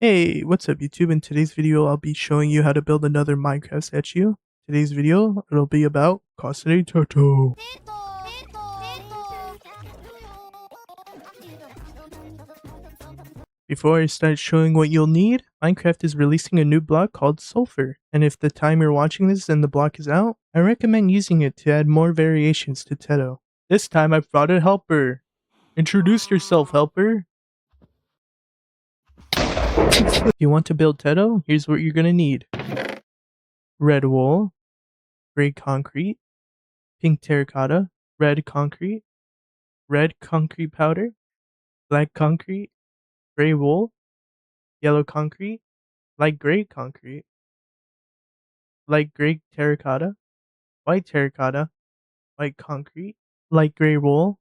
Hey, what's up YouTube? In today's video, I'll be showing you how to build another Minecraft statue. Today's video, it'll be about Kasane Teto. Before I start showing what you'll need, Minecraft is releasing a new block called Sulfur, and if the time you're watching this and the block is out, I recommend using it to add more variations to Teto. This time I've brought a helper. Introduce yourself, helper. If you want to build Teto, here's what you're gonna need. Red wool, gray concrete, pink terracotta, red concrete powder, black concrete, gray wool, yellow concrete, light gray concrete, light gray terracotta, white concrete, light gray wool,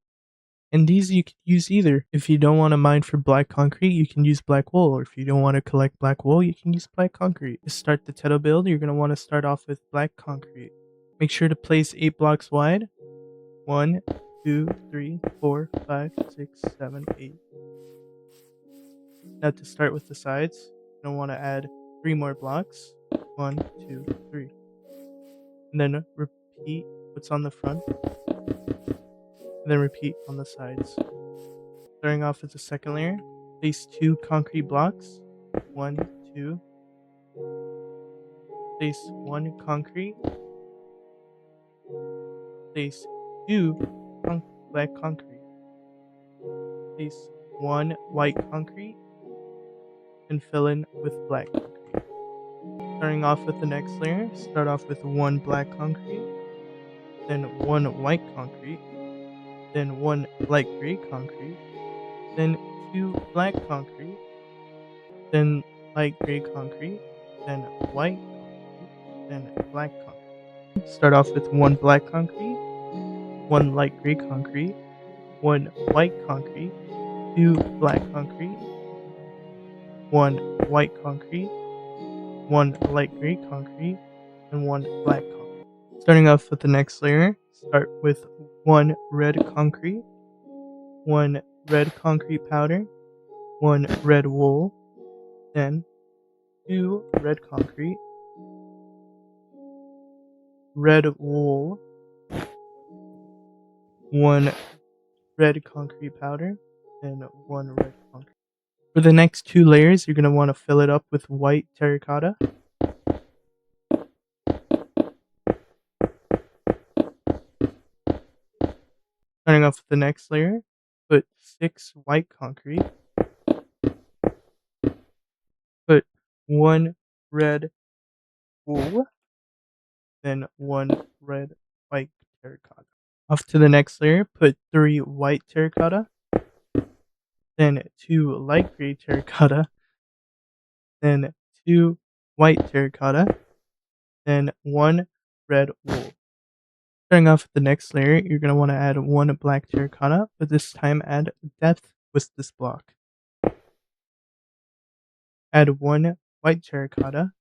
and these you could use either. If you don't want to mine for black concrete, you can use black wool, or if you don't want to collect black wool, you can use black concrete. To start the Teto build, you're going to want to start off with black concrete. Make sure to place 8 blocks wide. 1, 2, 3, 4, 5, 6, 7, 8. Now to start with the sides, you're going to want to add 3 more blocks. 1, 2, 3. And then repeat what's on the front. And then repeat on the sides. Starting off with the second layer, place 2 concrete blocks. 1, 2. Place 1 concrete. Place 2 black concrete. Place 1 white concrete. And fill in with black concrete. Starting off with the next layer, start off with 1 black concrete, then 1 white concrete, then 1 light gray concrete, then 2 black concrete, then light gray concrete, then white concrete, then black concrete. Start off with 1 black concrete, 1 light gray concrete, 1 white concrete, 2 black concrete, 1 white concrete, 1 light gray concrete, and 1 black concrete. Starting off with the next layer, start with 1 red concrete, 1 red concrete powder, 1 red wool, then 2 red concrete, red wool, 1 red concrete powder, and 1 red concrete. For the next 2 layers, you're going to want to fill it up with white terracotta. Starting off with the next layer, put 6 white concrete, put 1 red wool, then 1 red white terracotta. Off to the next layer, put 3 white terracotta, then 2 light gray terracotta, then 2 white terracotta, then 1 red wool. Starting off with the next layer, you're going to want to add 1 black terracotta, but this time add depth with this block. Add 1 white terracotta.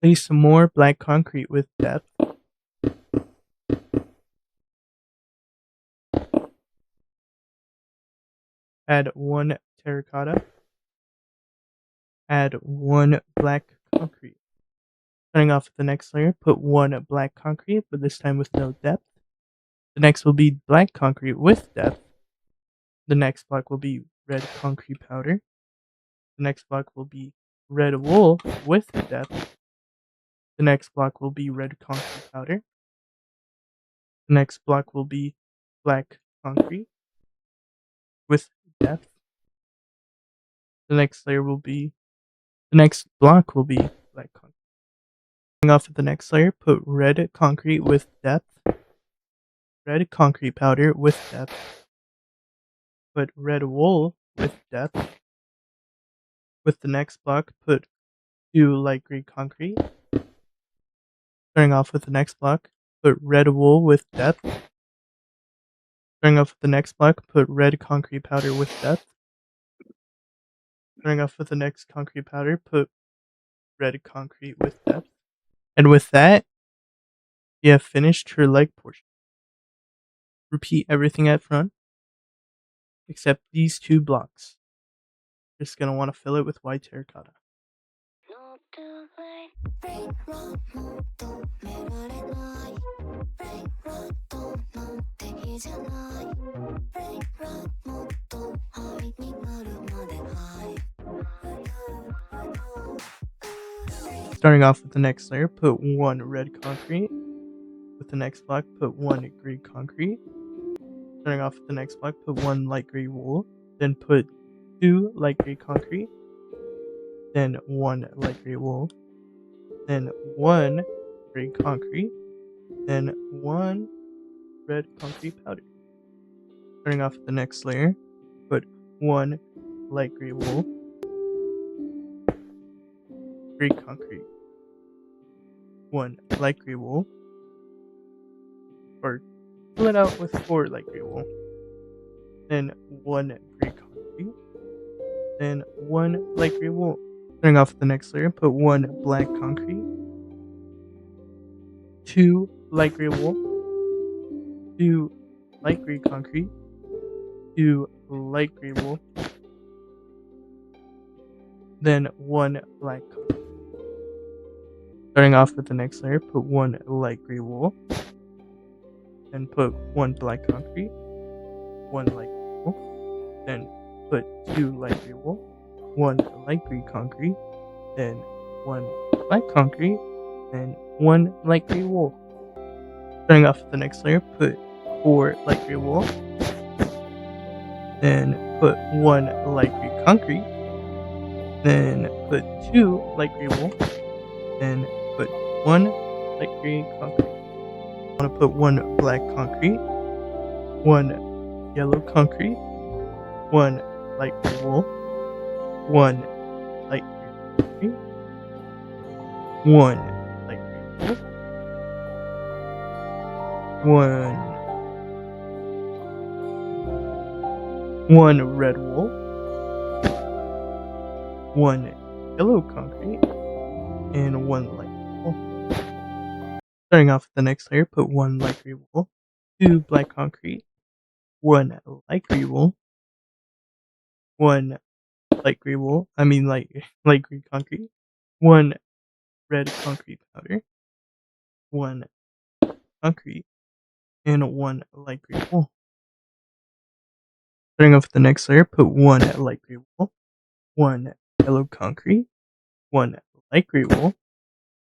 Place some more black concrete with depth. Add 1 terracotta. Add 1 black concrete. Starting off with the next layer, put 1 black concrete, but this time with no depth. The next will be black concrete with depth. The next block will be red concrete powder. The next block will be red wool with depth. The next block will be red concrete powder. The next block will be black concrete with depth. The next block will be black concrete. Starting off with the next layer, put red concrete with depth, red concrete powder with depth, put red wool with depth. With the next block, put 2 light gray concrete. Starting off with the next block, put red wool with depth. Starting off with the next block, put red concrete powder with depth. Starting off with the next concrete powder, put red concrete with depth. And with that, you have finished your leg portion. Repeat everything at front, except these 2 blocks. Just gonna want to fill it with white terracotta. Starting off with the next layer, put 1 red concrete. With the next block, put 1 green concrete. Starting off with the next block, put 1 light gray wool. Then put 2 light gray concrete. Then 1 light gray wool. Then 1 gray concrete. Then 1 red concrete powder. Starting off with the next layer, put 1 light gray wool. Gray concrete. 1 light gray wool. Or fill it out with 4 light gray wool. Then 1 gray concrete. Then 1 light gray wool. Starting off with the next layer, put 1 black concrete. 2 light gray wool. 2 light gray concrete. 2 light gray wool. Then 1 black concrete. Starting off with the next layer, put 1 light gray wool. Then put 1 black concrete. 1 light gray wool. Then put 2 light gray wool. 1 light gray concrete. Then 1 black concrete. Then 1 light gray wool. Starting off with the next layer, put 4 light gray wool. Then put 1 light gray concrete. Then put 2 light gray wool. Then put 1 light gray concrete. I want to put 1 black concrete. 1 yellow concrete. 1 light gray wool. 1 light gray concrete. 1 light gray wool. 1 red wool. 1 yellow concrete. And 1 light wool. Starting off with the next layer, put 1 light gray wool. 2 black concrete. 1 light gray wool. 1 light gray wool. Light gray concrete. 1 red concrete powder. 1 concrete. And 1 light gray wool. Starting off with the next layer, put 1 light gray wool. 1 yellow concrete. 1 light gray wool.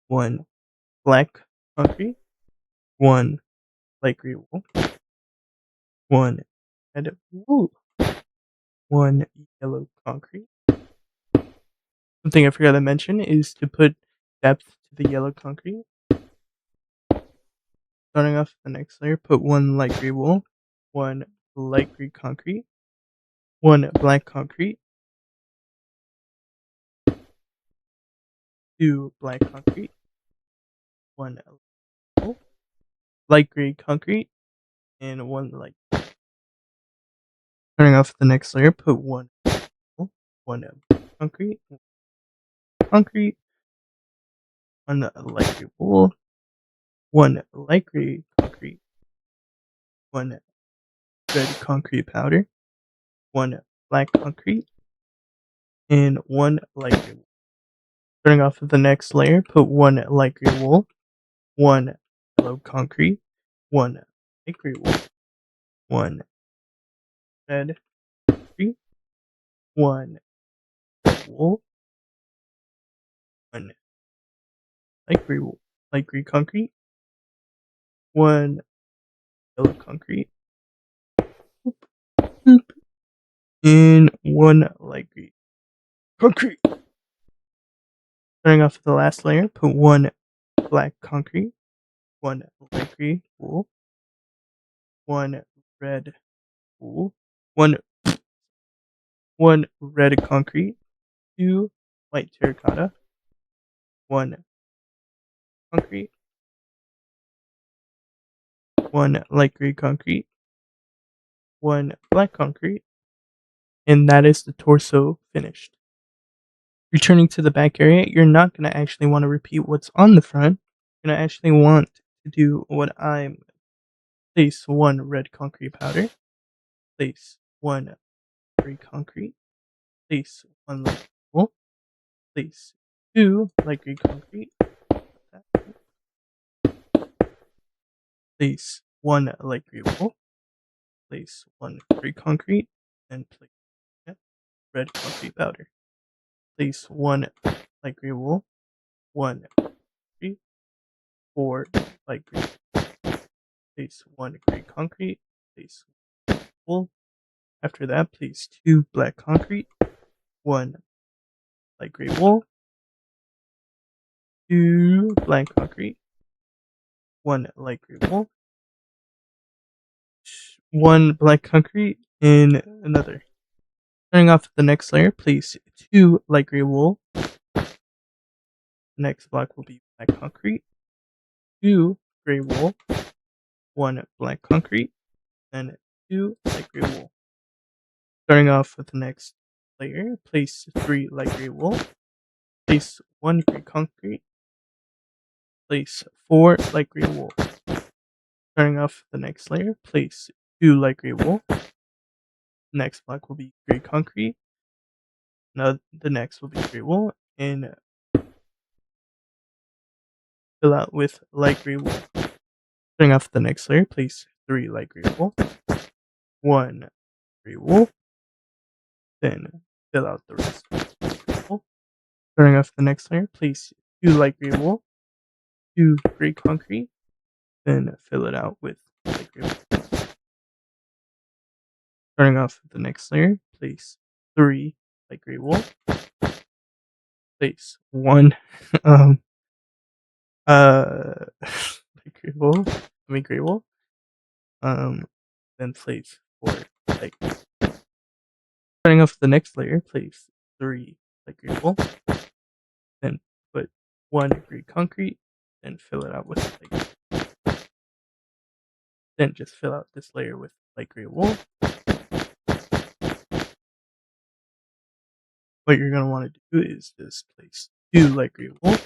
1 black concrete. 1 light gray wool. 1 red wool. 1 yellow concrete. Something I forgot to mention is to put depth to the yellow concrete. Starting off the next layer, put 1 light gray wool, 1 light gray concrete, 1 black concrete, 2 black concrete, 1 wool, light gray concrete, and 1 light. Starting off the next layer, put 1 wool, 1 concrete, 1 light gray wool, 1 light gray concrete, 1 red concrete powder, 1 black concrete, and 1 light gray wool. Starting off with the next layer, put 1 light gray wool, 1 yellow concrete, 1 light gray wool, 1 red concrete, 1 wool, 1 light gray concrete, 1 yellow concrete, and 1 light gray concrete. Starting off with the last layer, put 1 black concrete, 1 light gray wool, 1 red wool, 1 red concrete, 2 white terracotta, 1 concrete, 1 light gray concrete, 1 black concrete, and that is the torso finished. Returning to the back area, you're not going to actually want to repeat what's on the front. You're going to actually want to do what I'm. Place 1 red concrete powder, place 1 gray concrete, Place 1 light gray wool. Place 2 light gray concrete. Place 1 light gray wool. Place 1 gray concrete. And place red concrete powder. Place 1 light gray wool. 1 3 4 light gray. Place 1 gray concrete. Place wool. After that, place 2 black concrete. 1 light gray wool. 2 black concrete. 1 light gray wool. 1 black concrete in another. Starting off with the next layer, place 2 light gray wool. The next block will be black concrete. 2 gray wool. 1 black concrete. And 2 light gray wool. Starting off with the next layer, place 3 light gray wool. Place 1 gray concrete. Place 4 light gray wool. Starting off with the next layer, place 2 light gray wool. Next block will be gray concrete. Now the next will be gray wool and fill out with light gray wool. Starting off the next layer, place 3 light gray wool, 1 gray wool, then fill out the rest with light gray wool. Starting off the next layer, place 2 light gray wool, 2 gray concrete, then fill it out with light gray wool. Starting off the next layer, place 3 light gray wool, place 1 um light gray wool, gray wool, then place 4 light. Starting off the next layer, place 3 light gray wool, then put 1 gray concrete, then fill it out with light. Then just fill out this layer with light gray wool. What you're going to want to do is just place 2 light gray wool,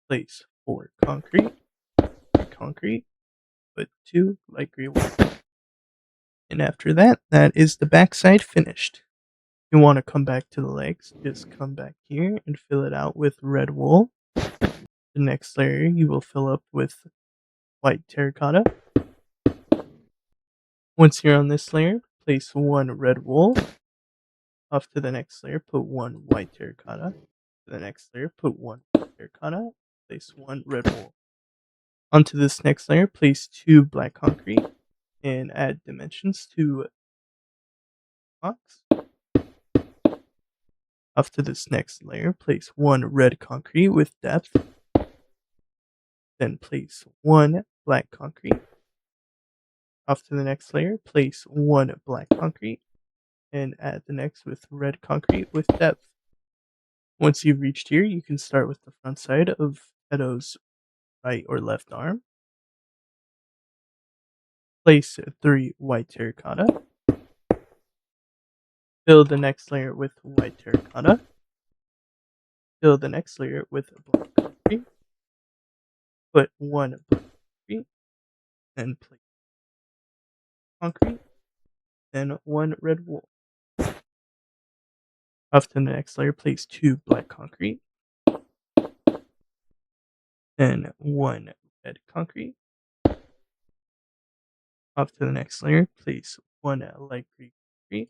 place 4 concrete, put 2 light gray wool. And after that, that is the backside finished. If you want to come back to the legs, just come back here and fill it out with red wool. The next layer you will fill up with white terracotta. Once you're on this layer, place 1 red wool. Off to the next layer, put 1 white terracotta. To the next layer, put 1 terracotta. Place 1 red wool. Onto this next layer, place 2 black concrete and add dimensions to box. Off to this next layer, place 1 red concrete with depth. Then place 1 black concrete. Off to the next layer, place 1 black concrete and add the next with red concrete with depth. Once you've reached here, you can start with the front side of Teto's right or left arm. Place 3 white terracotta. Fill the next layer with white terracotta. Fill the next layer with black concrete. Put 1 black concrete. Then place concrete. Then 1 red wool. Off to the next layer, place 2 black concrete. Then 1 red concrete. Off to the next layer, place 1 light green concrete,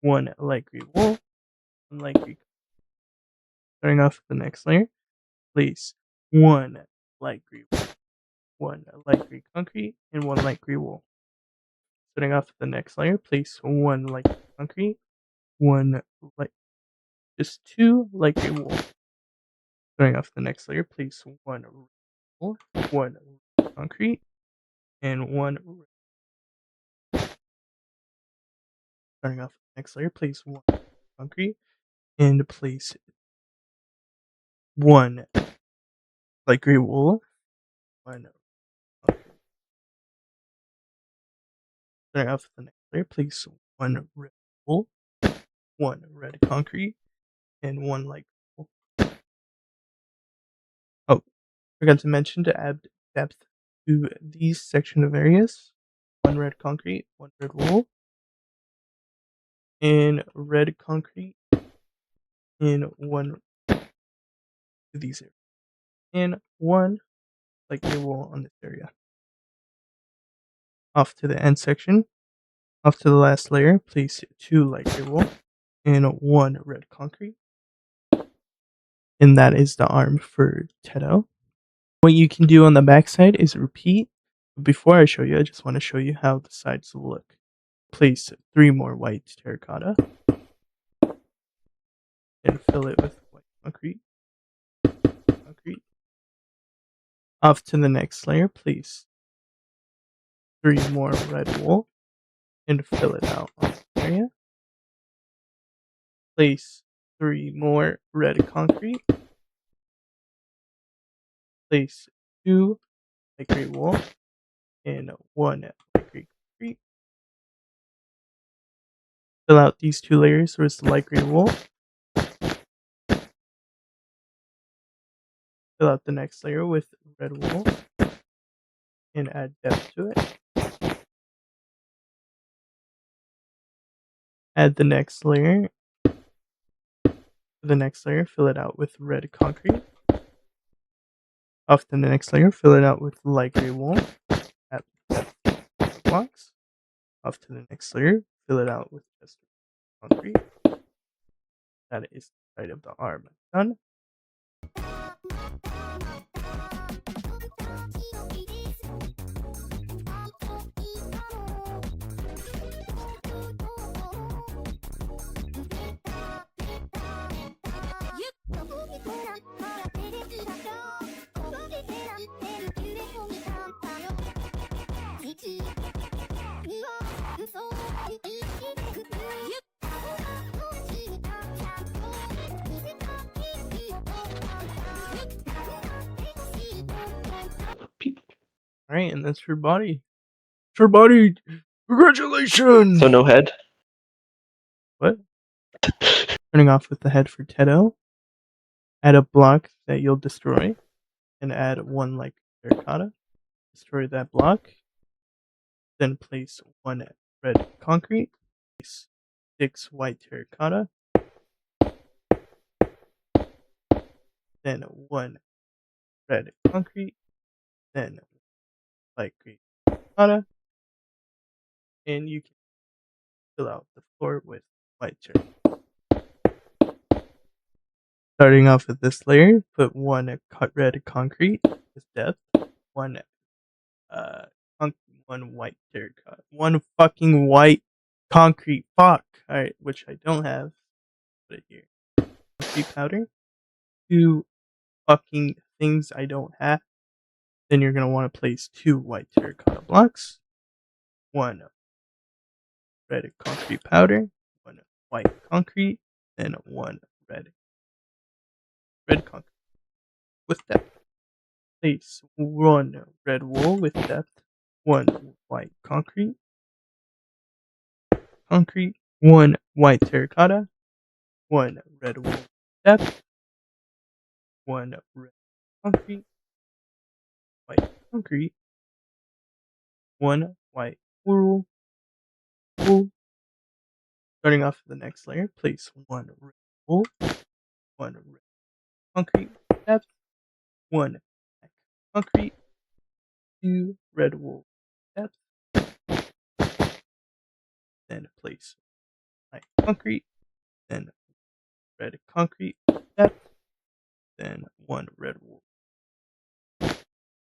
1 light green wool, 1 light green. Starting off with the next layer, place 1 light green wool, 1 light green concrete, and 1 light green wool. Starting off with the next layer, place 1 light green concrete, 1 light, just 2 light green wool. Starting off the next layer, place 1 red wool, 1 concrete, and 1 red. Starting off the next layer, place 1 concrete and place 1 light gray wool, 1 concrete. Starting off the next layer, place 1 red wool, 1 red concrete, and 1 light wool. Oh, forgot to mention to add depth to these section of areas. 1 red concrete, 1 red wool, and red concrete in one of these areas, and one light gray wool on this area. Off to the end section, off to the last layer, place 2 light gray wool and 1 red concrete. And that is the arm for Teto. What you can do on the backside is repeat. Before I show you, I just want to show you how the sides will look. Place 3 more white terracotta and fill it with white concrete. Off to the next layer, place 3 more red wool and fill it out on the area. Place 3 more red concrete. Place 2 light gray wool and 1 light gray concrete. Fill out these 2 layers with the light gray wool. Fill out the next layer with red wool and add depth to it. Add the next layer. The next layer, fill it out with red concrete. Off to the next layer, fill it out with light gray wool. Add depth to the blocks. Off to the next layer, fill it out with just concrete. That is the side of the arm done. Alright, and that's your body. It's your body! Congratulations! So no head? What? Turning off with the head for Teto. Add a block that you'll destroy. And add 1 like terracotta. Destroy that block. Then place 1 red concrete. Place 6 white terracotta. Then 1 red concrete. Then light green terracotta. And you can fill out the floor with white terracotta. Starting off with this layer, put 1 cut red concrete with depth. 1 1 white terracotta. 1 fucking white concrete. Fuck. Alright, which I don't have. Put it here. Concrete powder. 2 fucking things I don't have. Then you're gonna want to place 2 white terracotta blocks. 1 red concrete powder. 1 white concrete. And 1 red concrete with depth. Place 1 red wool with depth. 1 white concrete. 1 white terracotta. 1 red wool with depth. 1 red concrete. White concrete. 1 white wool. Starting off with the next layer, place 1 red wool. 1 red concrete with depth. 1 black concrete. 2 red wool with depth. Then place white concrete. Then red concrete with depth. Then 1 red wool.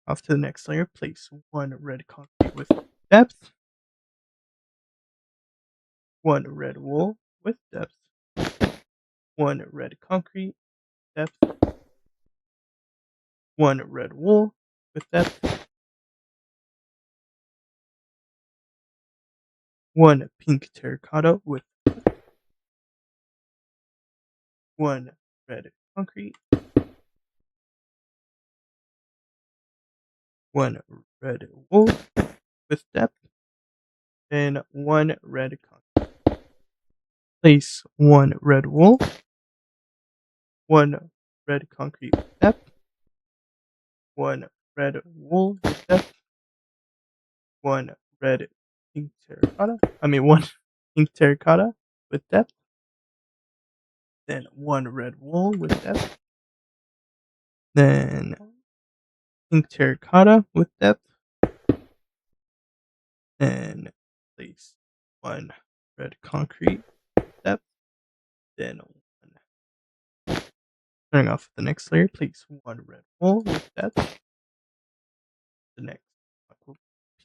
Off to the next layer, place 1 red concrete with depth. 1 red wool with depth. 1 red concrete depth. 1 red wool with depth. 1 pink terracotta with depth. 1 red concrete. 1 red wool with depth. And 1 red concrete. Place 1 red wool. 1 red concrete with depth. 1 red wool with depth. 1 red pink terracotta. 1 pink terracotta with depth, then 1 red wool with depth, then pink terracotta with depth, then place 1 red concrete depth, then 1. Starting off with the next layer, place 1 red wool with depth, the next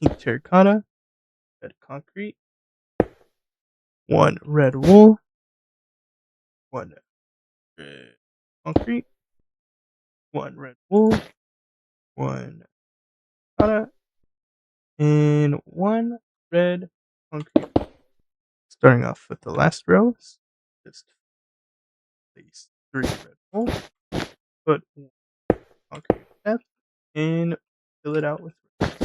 pink terracotta, red concrete, 1 red wool, 1 red concrete, 1 red wool, 1 terracotta, and 1 red concrete. Starting off with the last row, just place 3 red wool, put 1 concrete depth, and fill it out with red.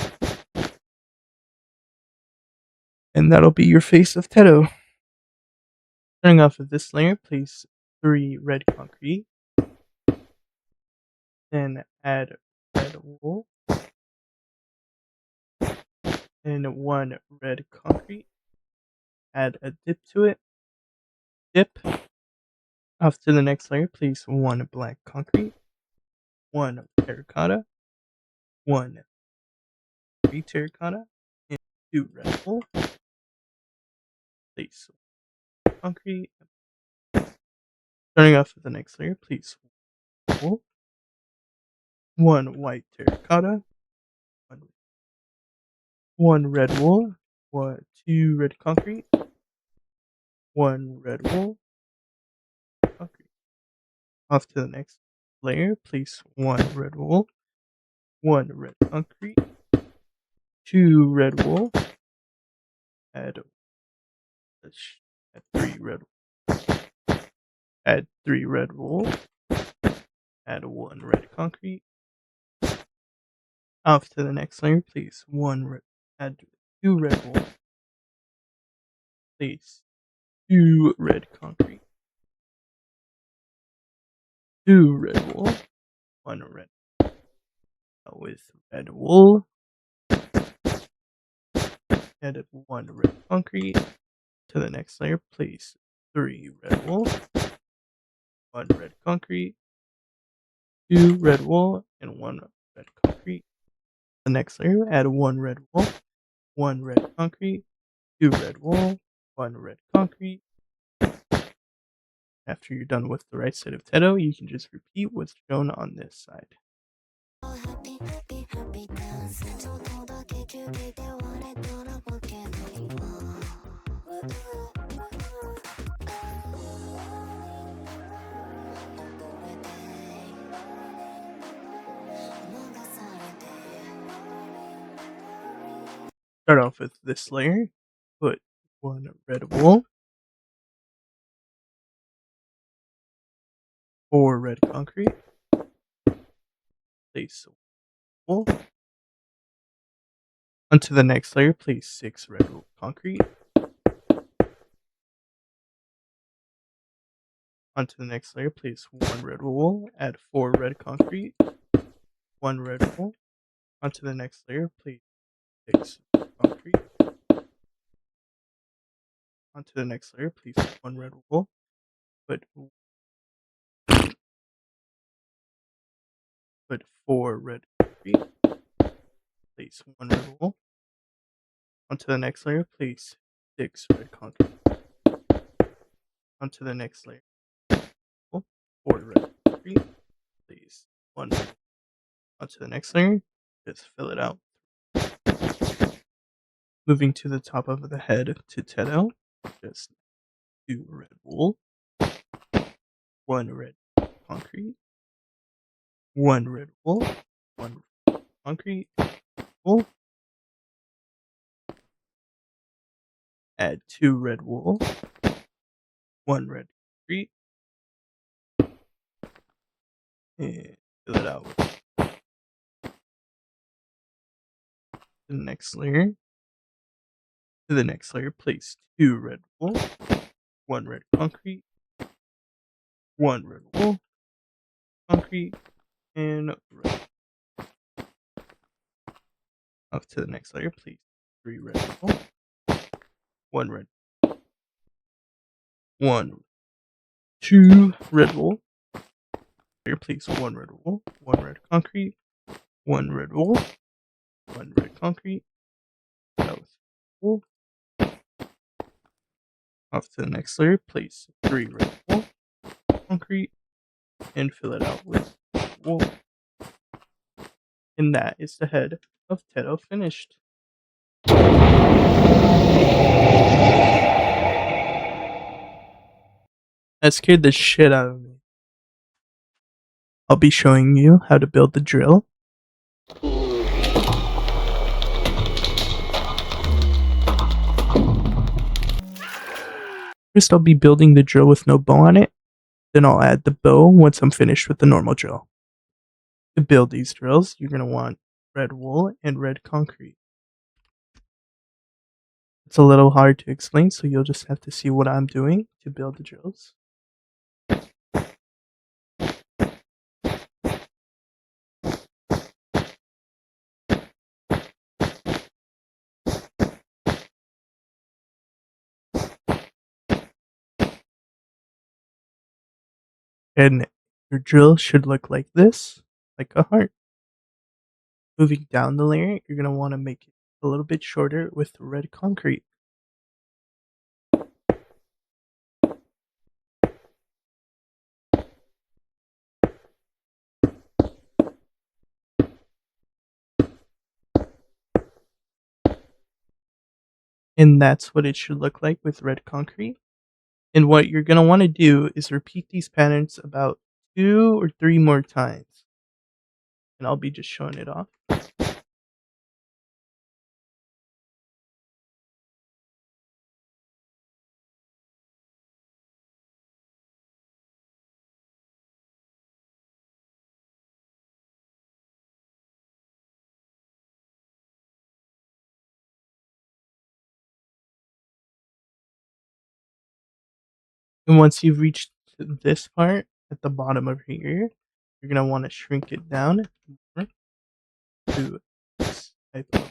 And that'll be your face of Teto. Starting off with this layer, place 3 red concrete, then add red wool, and 1 red concrete, add a dip to it, dip. Off to the next layer, place 1 black concrete, 1 terracotta, 1 green terracotta, and 2 red wool. Place concrete. Starting off with the next layer, place wool, 1 white terracotta, 1 red wool, 2 red concrete, 1 red wool, concrete. Off to the next layer, place 1 red wool, 1 red concrete, 2 red wool, add, add 3 red, add 3 red wool, add 1 red concrete. Off to the next layer, place 1 red, add 2 red wool, place 2 red concrete, 2 red wool, 1 red with red wool, add 1 red concrete. To the next layer, place 3 red wool, 1 red concrete, 2 red wool, and 1 red concrete. The next layer, add 1 red wool, 1 red concrete, 2 red wool, 1 red concrete. After you're done with the right side of Teto, you can just repeat what's shown on this side. Start off with this layer, put 1 red wool, 4 red concrete, place wool. Onto the next layer, place 6 red wool concrete. Onto the next layer, place 1 red wool, add 4 red concrete, 1 red wool. Onto the next layer, place 6 concrete. Onto the next layer, place 1 red wool, put 4 red concrete, place 1 red wool. Onto the next layer, place 6 red concrete. Onto the next layer, 4 red concrete, place 1 red wool. Onto the next layer, just fill it out. Moving to the top of the head to Teto, just 2 red wool, 1 red concrete, 1 red wool, 1 concrete wool, add 2 red wool, 1 red concrete, and fill it out with the next layer. To the next layer, place 2 red wool, 1 red concrete, 1 red wool, concrete, and red. Up to the next layer, place 3 red wool, 1 red 1, 2 red wool. Here, place 1 red wool, 1 red concrete, 1 red wool, 1 red concrete. That was wool. Off to the next layer, place 3 red wool, concrete, and fill it out with wool. And that is the head of Teto finished. That scared the shit out of me. I'll be showing you how to build the drill. First, I'll be building the drill with no bow on it. Then I'll add the bow once I'm finished with the normal drill. To build these drills, you're going to want red wool and red concrete. It's a little hard to explain, so you'll just have to see what I'm doing to build the drills. And your drill should look like this, like a heart. Moving down the layer, you're going to want to make it a little bit shorter with red concrete. And that's what it should look like with red concrete. And what you're going to want to do is repeat these patterns about 2 or 3 more times. And I'll be just showing it off. And once you've reached this part at the bottom of here, you're going to want to shrink it down to this type of,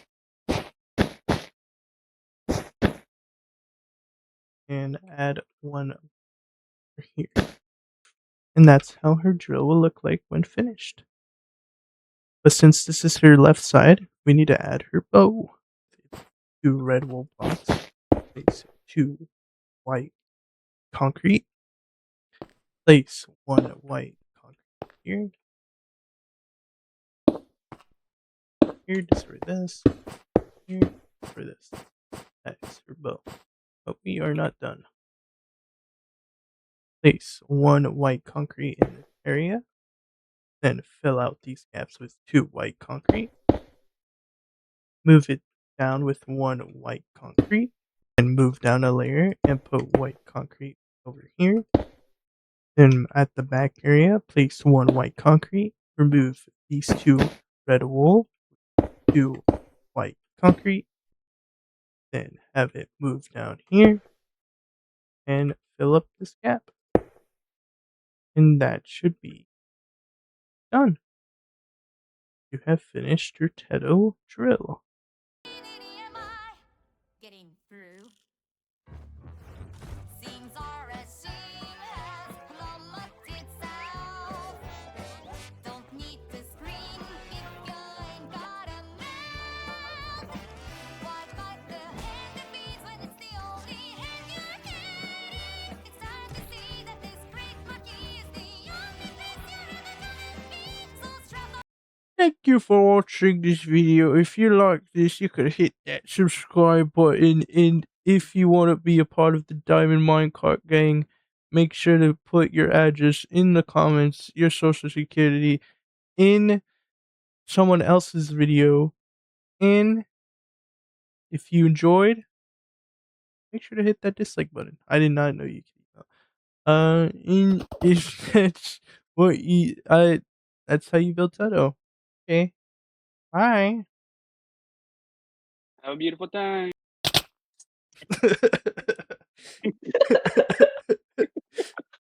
and add one over here. And that's how her drill will look like when finished. But since this is her left side, we need to add her bow. 2 red wool blocks, place 2 white concrete, place 1 white concrete here. Here, destroy this. Here, destroy this. That is her bow. But we are not done. Place 1 white concrete in this area. Then fill out these gaps with 2 white concrete. Move it down with 1 white concrete. And move down a layer and put white concrete over here. Then at the back area, place 1 white concrete. Remove these 2 red wool, 2 white concrete. Then have it move down here and fill up this gap. And that should be done. You have finished your Teto drill. Getting through. Seems are as same as plummet itself. Don't need to scream if you ain't got a mouth. Why bite the hand that feeds when it's the only hand you're getting? It's time to see that this great monkey is the only place you're ever gonna be. So strap up. Thank you for watching this video. If you like this, you can hit that subscribe button. And if you want to be a part of the Diamond Minecart gang, make sure to put your address in the comments, your social security, in someone else's video. And if you enjoyed, make sure to hit that dislike button. I did not know you could. And if that's what that's how you build Teto. Okay. Bye. Have a beautiful time.